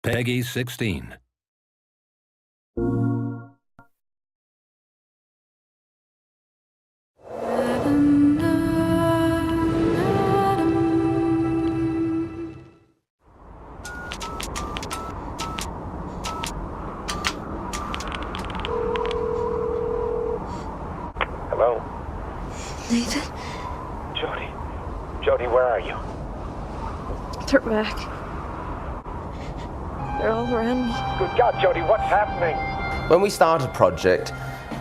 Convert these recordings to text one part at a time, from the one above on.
Peggy 16. Hello? Nathan? Jody, where are you? They're back. They're all around me. Good God, Jody, what's happening? When we started Project,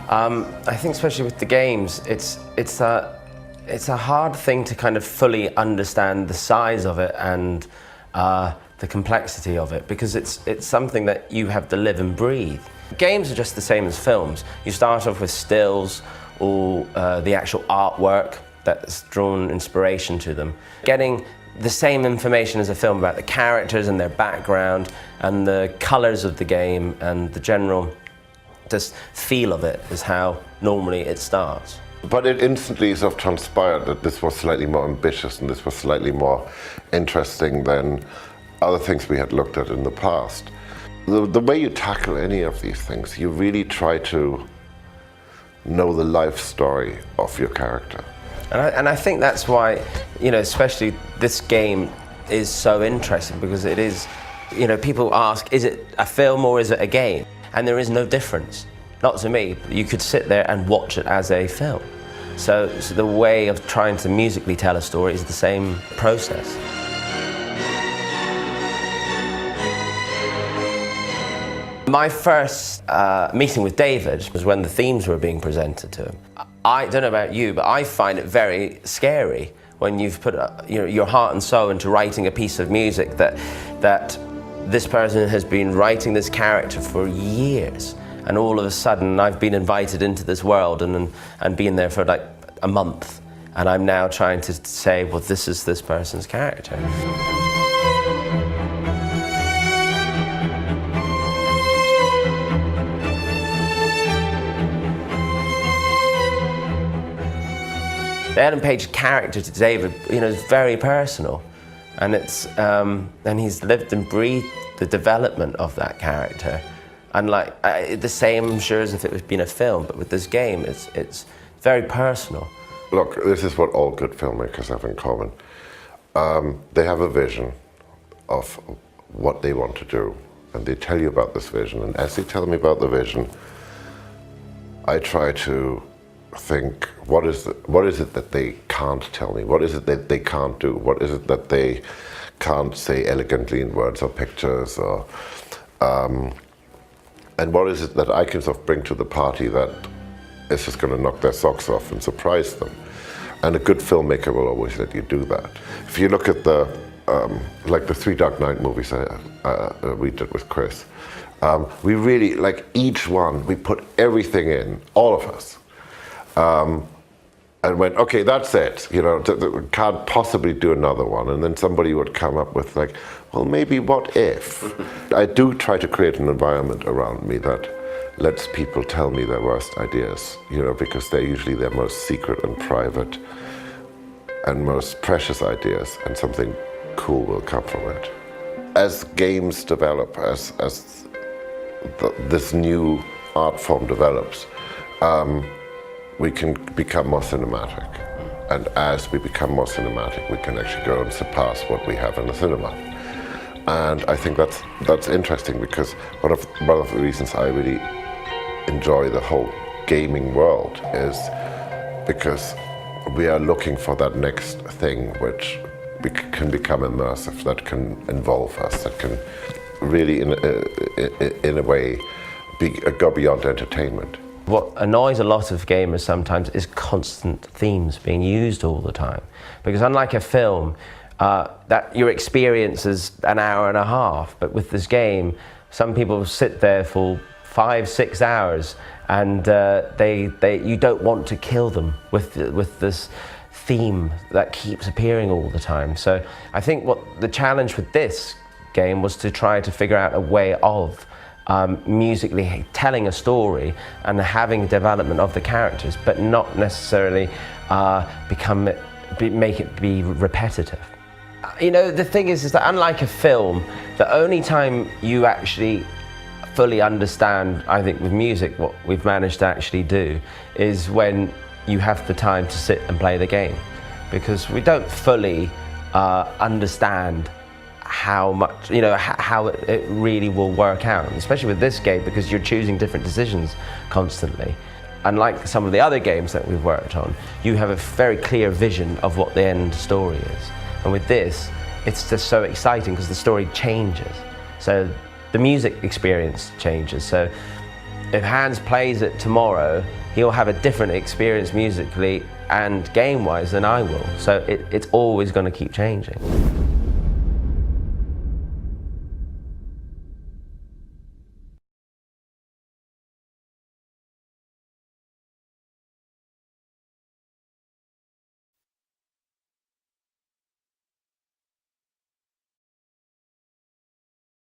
I think especially with the games, it's a hard thing to kind of fully understand the size of it and the complexity of it, because it's something that you have to live and breathe. Games are just the same as films. You start off with stills or the actual artwork that's drawn inspiration to them. Getting the same information as a film about the characters and their background and the colours of the game and the general just feel of it is how normally it starts. But it instantly sort of transpired that this was slightly more ambitious and this was slightly more interesting than other things we had looked at in the past. The way you tackle any of these things, you really try to know the life story of your character. And I think that's why, especially this game is so interesting, because it is, people ask, is it a film or is it a game? And there is no difference. Not to me. You could sit there and watch it as a film. So the way of trying to musically tell a story is the same process. My first meeting with David was when the themes were being presented to him. I don't know about you, but I find it very scary when you've put your heart and soul into writing a piece of music that this person has been writing this character for years, and all of a sudden I've been invited into this world and been there for like a month, and I'm now trying to say, well, this is this person's character. The Ellen Page character to David, is very personal, and and he's lived and breathed the development of that character, and the same, I'm sure, as if it was been a film, but with this game, it's very personal. Look, this is what all good filmmakers have in common. They have a vision of what they want to do, and they tell you about this vision, and as they tell me about the vision, I try to think, what is it that they can't tell me? What is it that they can't do? What is it that they can't say elegantly in words or pictures? Or and what is it that I can sort of bring to the party that is just going to knock their socks off and surprise them? And a good filmmaker will always let you do that. If you look at the three Dark Knight movies we did with Chris, we really, each one, we put everything in, all of us. And went, okay, that's it, can't possibly do another one. And then somebody would come up with well, maybe what if? I do try to create an environment around me that lets people tell me their worst ideas, because they're usually their most secret and private and most precious ideas, and something cool will come from it. As games develop, as this new art form develops, we can become more cinematic. And as we become more cinematic, we can actually go and surpass what we have in the cinema. And I think that's interesting, because one of the reasons I really enjoy the whole gaming world is because we are looking for that next thing which can become immersive, that can involve us, that can really, in a way, go beyond entertainment. What annoys a lot of gamers sometimes is constant themes being used all the time. Because unlike a film, that your experience is an hour and a half, but with this game, some people sit there for 5-6 hours, and you don't want to kill them with this theme that keeps appearing all the time. So I think what the challenge with this game was to try to figure out a way of musically telling a story and having development of the characters, but not necessarily make it be repetitive. You know, the thing is that unlike a film, the only time you actually fully understand, I think with music, what we've managed to actually do is when you have the time to sit and play the game. Because we don't fully understand how much, you know, how it really will work out, especially with this game, because you're choosing different decisions constantly. Unlike some of the other games that we've worked on, you have a very clear vision of what the end story is. And with this, it's just so exciting because the story changes. So the music experience changes. So if Hans plays it tomorrow, he'll have a different experience musically and game-wise than I will. So it's always going to keep changing.